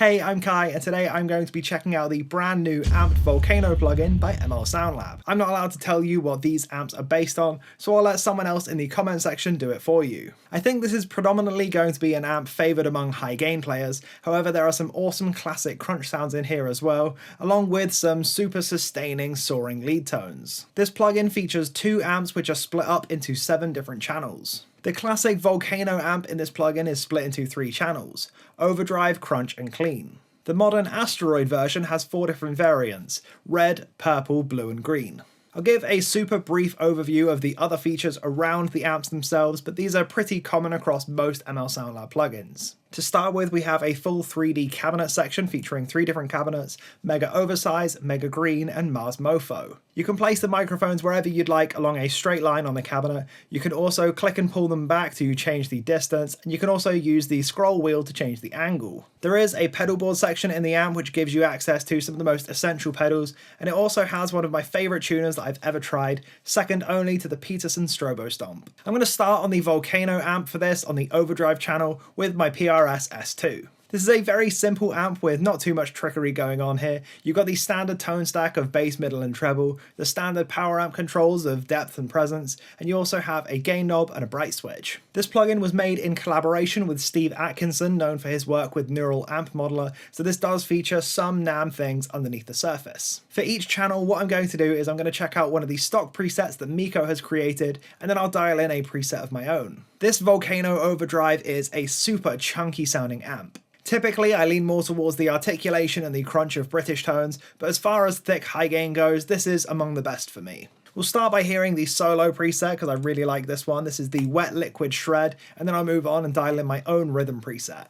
Hey, I'm Kai, and today I'm going to be checking out the brand new amped Volcano plugin by ML Sound Lab. I'm not allowed to tell you what these amps are based on, so I'll let someone else in the comment section do it for you. I think this is predominantly going to be an amp favoured among high gain players, however there are some awesome classic crunch sounds in here as well, along with some super sustaining soaring lead tones. This plugin features two amps which are split up into 7 different channels. The classic Volcano amp in this plugin is split into 3 channels: Overdrive, Crunch and Clean. The modern Asteroid version has 4 different variants: Red, Purple, Blue and Green. I'll give a super brief overview of the other features around the amps themselves, but these are pretty common across most ML Sound Lab plugins. To start with, we have a full 3D cabinet section featuring 3 different cabinets: Mega Oversize, Mega Green and Mars Mofo. You can place the microphones wherever you'd like along a straight line on the cabinet. You can also click and pull them back to change the distance, and you can also use the scroll wheel to change the angle. There is a pedal board section in the amp which gives you access to some of the most essential pedals, and it also has one of my favourite tuners that I've ever tried, second only to the Peterson Strobo Stomp. I'm going to start on the Volcano amp for this on the Overdrive channel with my PRS S2. This is a very simple amp with not too much trickery going on here. You've got the standard tone stack of bass, middle and treble, the standard power amp controls of depth and presence, and you also have a gain knob and a bright switch. This plugin was made in collaboration with Steve Atkinson, known for his work with Neural Amp Modeler, so this does feature some NAMM things underneath the surface. For each channel, what I'm going to do is I'm going to check out one of the stock presets that Miko has created, and then I'll dial in a preset of my own. This Volcano Overdrive is a super chunky sounding amp. Typically, I lean more towards the articulation and the crunch of British tones, but as far as thick high gain goes, this is among the best for me. We'll start by hearing the solo preset because I really like this one. This is the Wet Liquid Shred, and then I'll move on and dial in my own rhythm preset.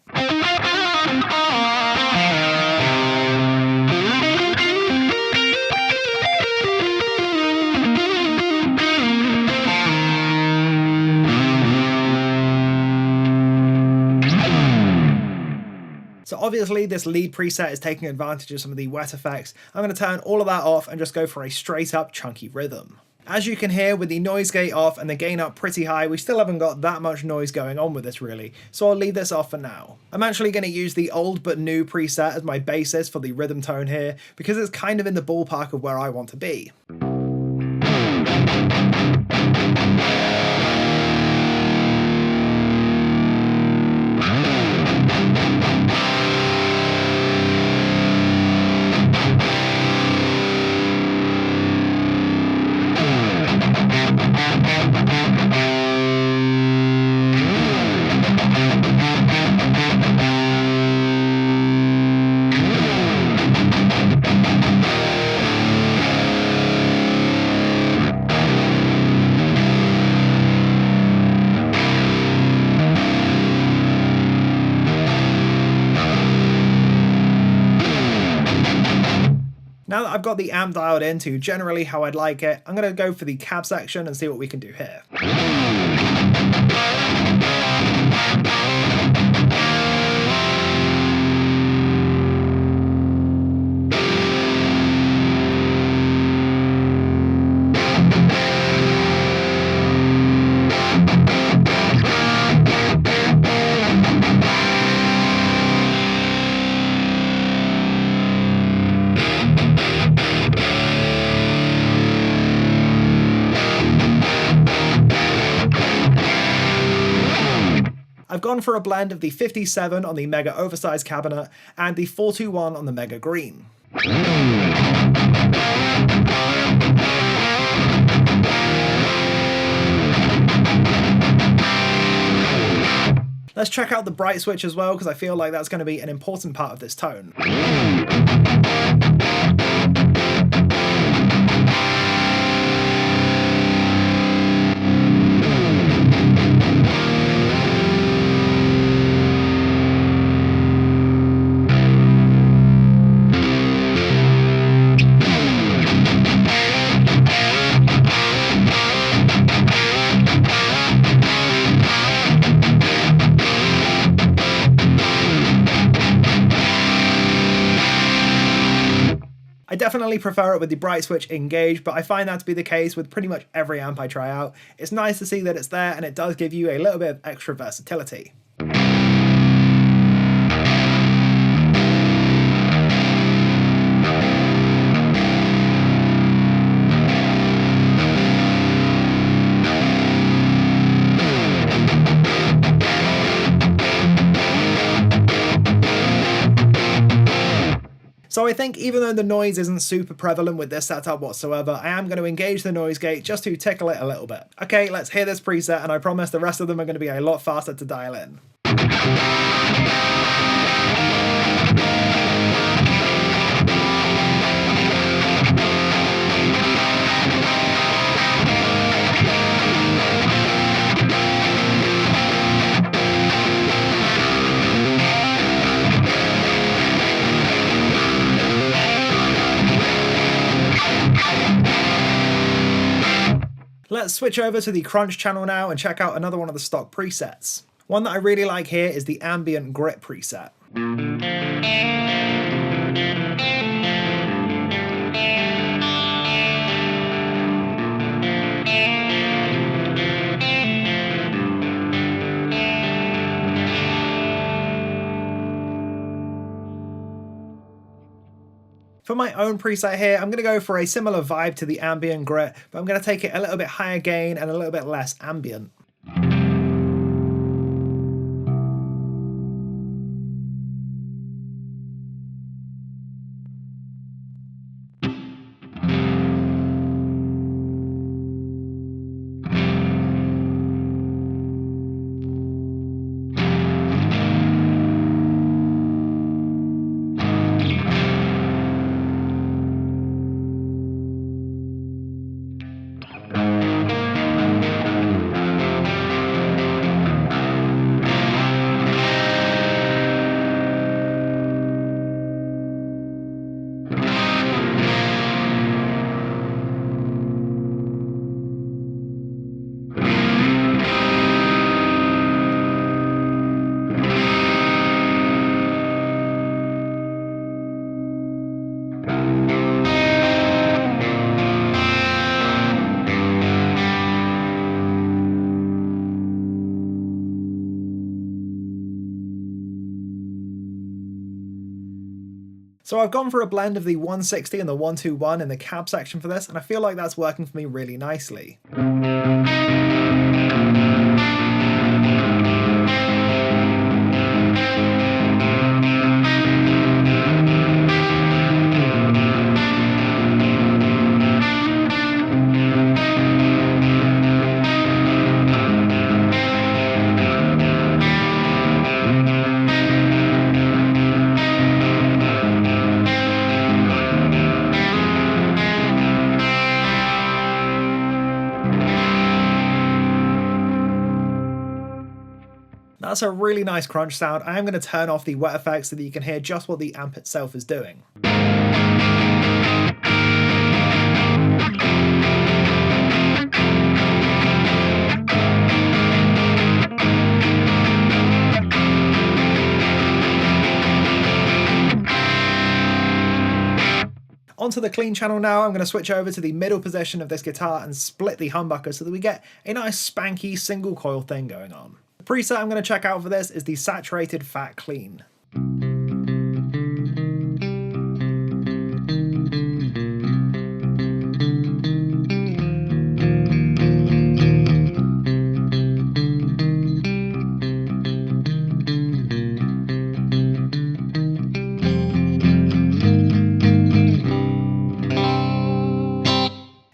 So obviously this lead preset is taking advantage of some of the wet effects. I'm going to turn all of that off and just go for a straight up chunky rhythm. As you can hear, with the noise gate off and the gain up pretty high, we still haven't got that much noise going on with this really, so I'll leave this off for now. I'm actually going to use the old but new preset as my basis for the rhythm tone here, because it's kind of in the ballpark of where I want to be. Now that I've got the amp dialed in to generally how I'd like it, I'm going to go for the cab section and see what we can do here. I've gone for a blend of the 57 on the Mega Oversize cabinet and the 421 on the Mega Green. Let's check out the bright switch as well, because I feel like that's going to be an important part of this tone. I definitely prefer it with the bright switch engaged, but I find that to be the case with pretty much every amp I try out. It's nice to see that it's there, and it does give you a little bit of extra versatility. So I think even though the noise isn't super prevalent with this setup whatsoever, I am going to engage the noise gate just to tickle it a little bit. Okay, let's hear this preset, and I promise the rest of them are going to be a lot faster to dial in. Let's switch over to the Crunch channel now and check out another one of the stock presets. One that I really like here is the Ambient Grit preset. For my own preset here, I'm going to go for a similar vibe to the Ambient Grit, but I'm going to take it a little bit higher gain and a little bit less ambient. So I've gone for a blend of the 160 and the 121 in the cab section for this, and I feel like that's working for me really nicely. That's a really nice crunch sound. I am going to turn off the wet effects so that you can hear just what the amp itself is doing. Onto the clean channel now. I'm going to switch over to the middle position of this guitar and split the humbucker so that we get a nice spanky single coil thing going on. The preset I'm going to check out for this is the Saturated Fat Clean.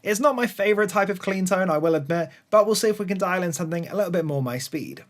It's not my favourite type of clean tone, I will admit, but we'll see if we can dial in something a little bit more my speed.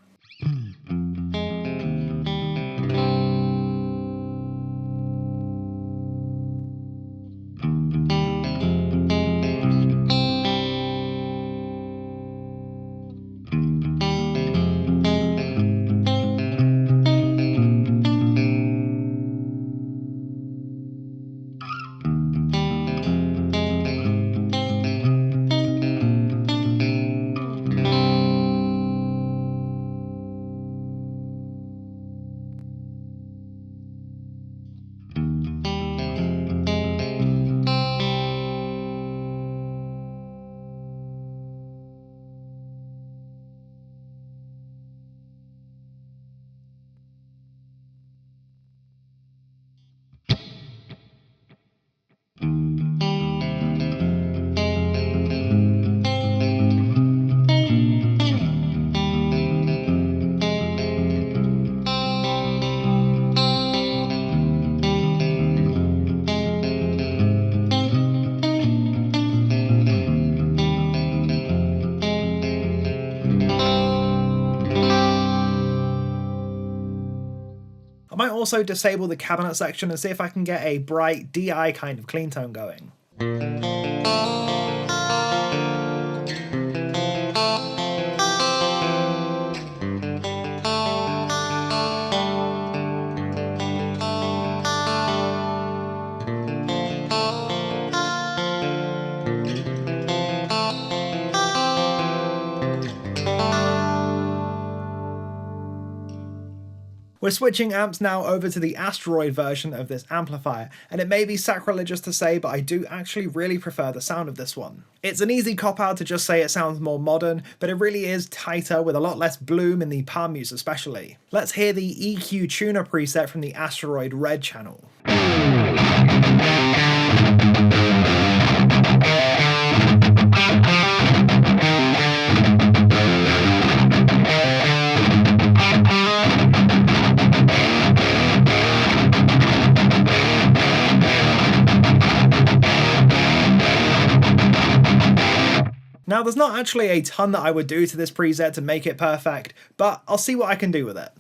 also disable the cabinet section and see if I can get a bright DI kind of clean tone going. We're switching amps now over to the Asteroid version of this amplifier, and it may be sacrilegious to say, but I do actually really prefer the sound of this one. It's an easy cop-out to just say it sounds more modern, but it really is tighter with a lot less bloom in the palm mutes especially. Let's hear the EQ tuner preset from the Asteroid Red channel. Now, there's not actually a ton that I would do to this preset to make it perfect, but I'll see what I can do with it.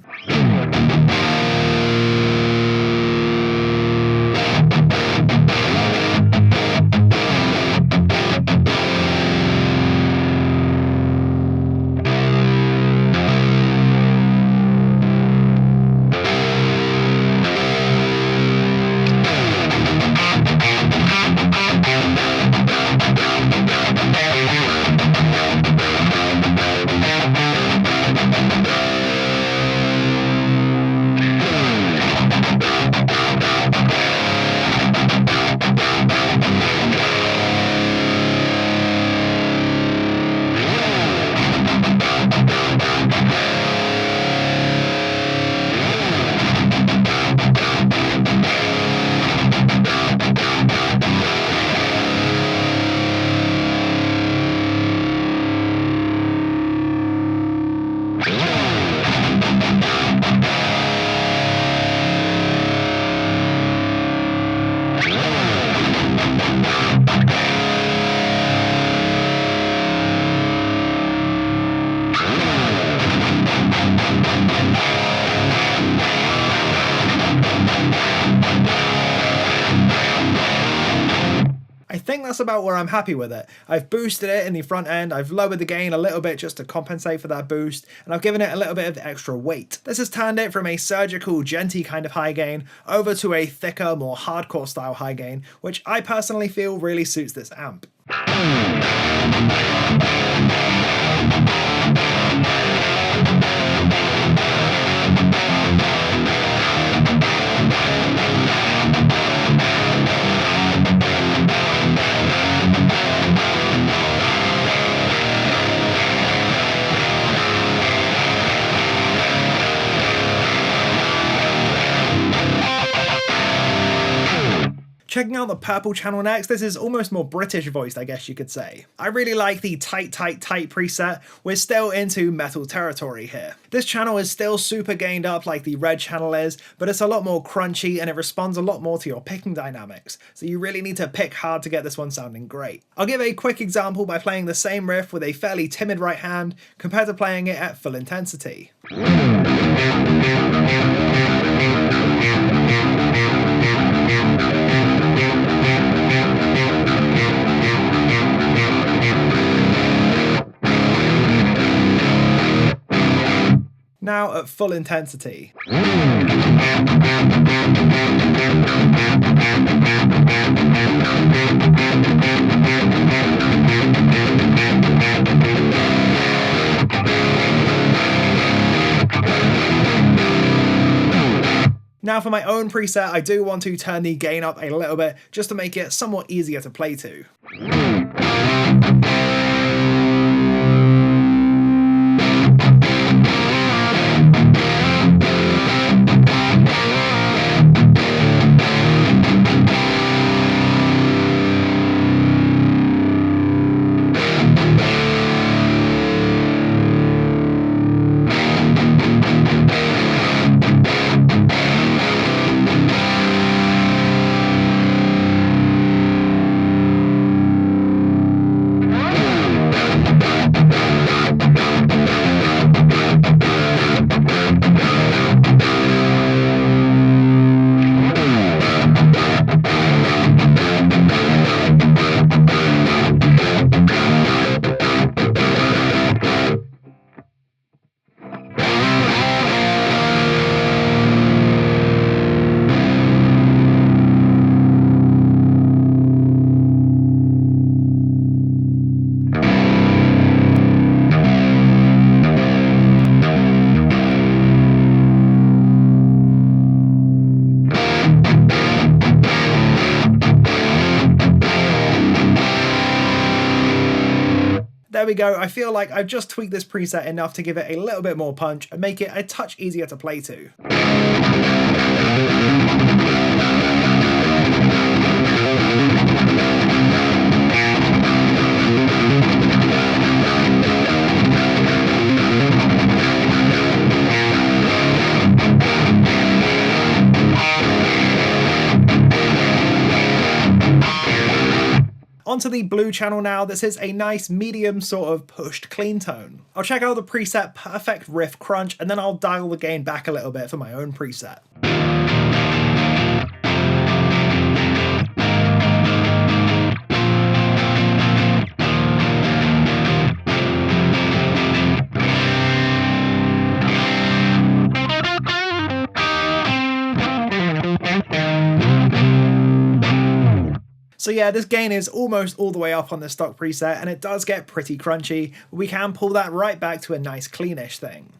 I think that's about where I'm happy with it. I've boosted it in the front end, I've lowered the gain a little bit just to compensate for that boost, and I've given it a little bit of extra weight. This has turned it from a surgical, genty kind of high gain over to a thicker, more hardcore style high gain, which I personally feel really suits this amp. Checking out the Purple channel next, this is almost more British voiced, I guess you could say. I really like the tight preset. We're still into metal territory here. This channel is still super gained up like the Red channel is, but it's a lot more crunchy and it responds a lot more to your picking dynamics, so you really need to pick hard to get this one sounding great. I'll give a quick example by playing the same riff with a fairly timid right hand compared to playing it at full intensity. Now at full intensity. Now for my own preset, I do want to turn the gain up a little bit just to make it somewhat easier to play to. There we go, I feel like I've just tweaked this preset enough to give it a little bit more punch and make it a touch easier to play to. Onto the blue channel now. This is a nice medium sort of pushed clean tone. I'll check out the preset Perfect Riff Crunch and then I'll dial the gain back a little bit for my own preset. So yeah, this gain is almost all the way up on the stock preset and it does get pretty crunchy, but we can pull that right back to a nice cleanish thing.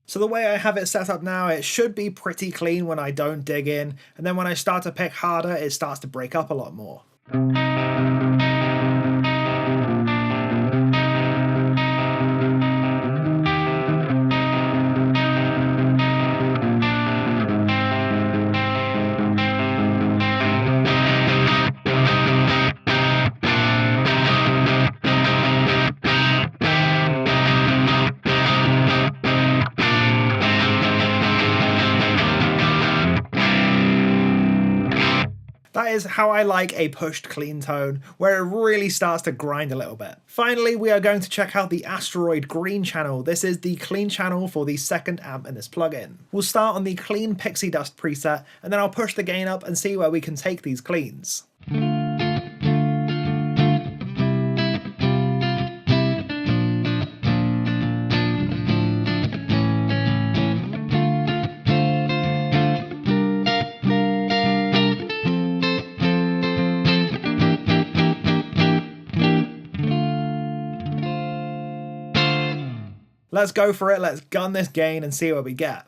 So the way I have it set up now, it should be pretty clean when I don't dig in, and then when I start to pick harder, it starts to break up a lot more. That is how I like a pushed clean tone, where it really starts to grind a little bit. Finally, we are going to check out the Asteroid Green channel. This is the clean channel for the second amp in this plugin. We'll start on the clean pixie dust preset, and then I'll push the gain up and see where we can take these cleans. Let's go for it, let's gun this gain and see what we get.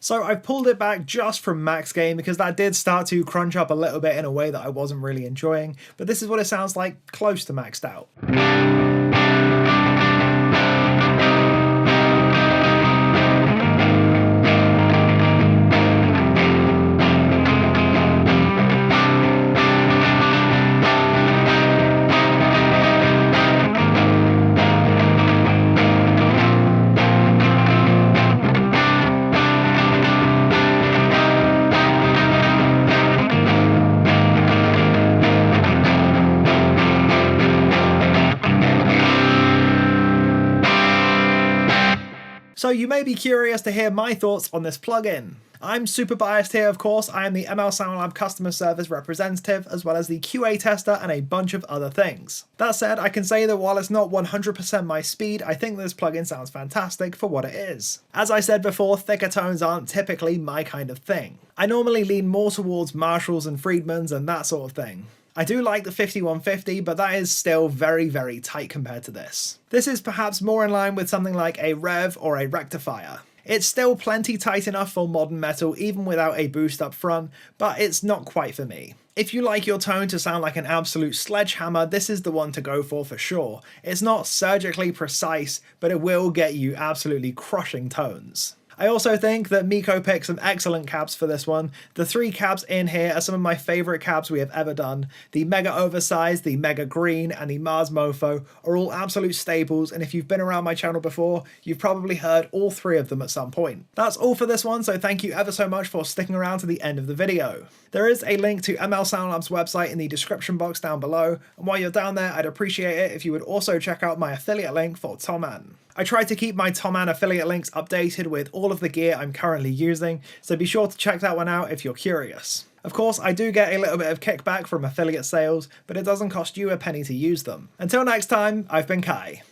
So I've pulled it back just from max gain because that did start to crunch up a little bit in a way that I wasn't really enjoying, but this is what it sounds like close to maxed out. So you may be curious to hear my thoughts on this plugin. I'm super biased here, of course. I am the ML SoundLab customer service representative, as well as the QA tester and a bunch of other things. That said, I can say that while it's not 100% my speed, I think this plugin sounds fantastic for what it is. As I said before, thicker tones aren't typically my kind of thing. I normally lean more towards Marshalls and Friedmans and that sort of thing. I do like the 5150, but that is still very, very tight compared to this. This is perhaps more in line with something like a Rev or a Rectifier. It's still plenty tight enough for modern metal even without a boost up front, but it's not quite for me. If you like your tone to sound like an absolute sledgehammer, this is the one to go for sure. It's not surgically precise, but it will get you absolutely crushing tones. I also think that Miko picked some excellent cabs for this one. The three cabs in here are some of my favourite cabs we have ever done. The Mega Oversized, the Mega Green, and the Mars Mofo are all absolute staples, and if you've been around my channel before, you've probably heard all three of them at some point. That's all for this one, so thank you ever so much for sticking around to the end of the video. There is a link to ML SoundLab's website in the description box down below, and while you're down there, I'd appreciate it if you would also check out my affiliate link for Toman. I try to keep my Toman affiliate links updated with all of the gear I'm currently using, so be sure to check that one out if you're curious. Of course, I do get a little bit of kickback from affiliate sales, but it doesn't cost you a penny to use them. Until next time, I've been Kai.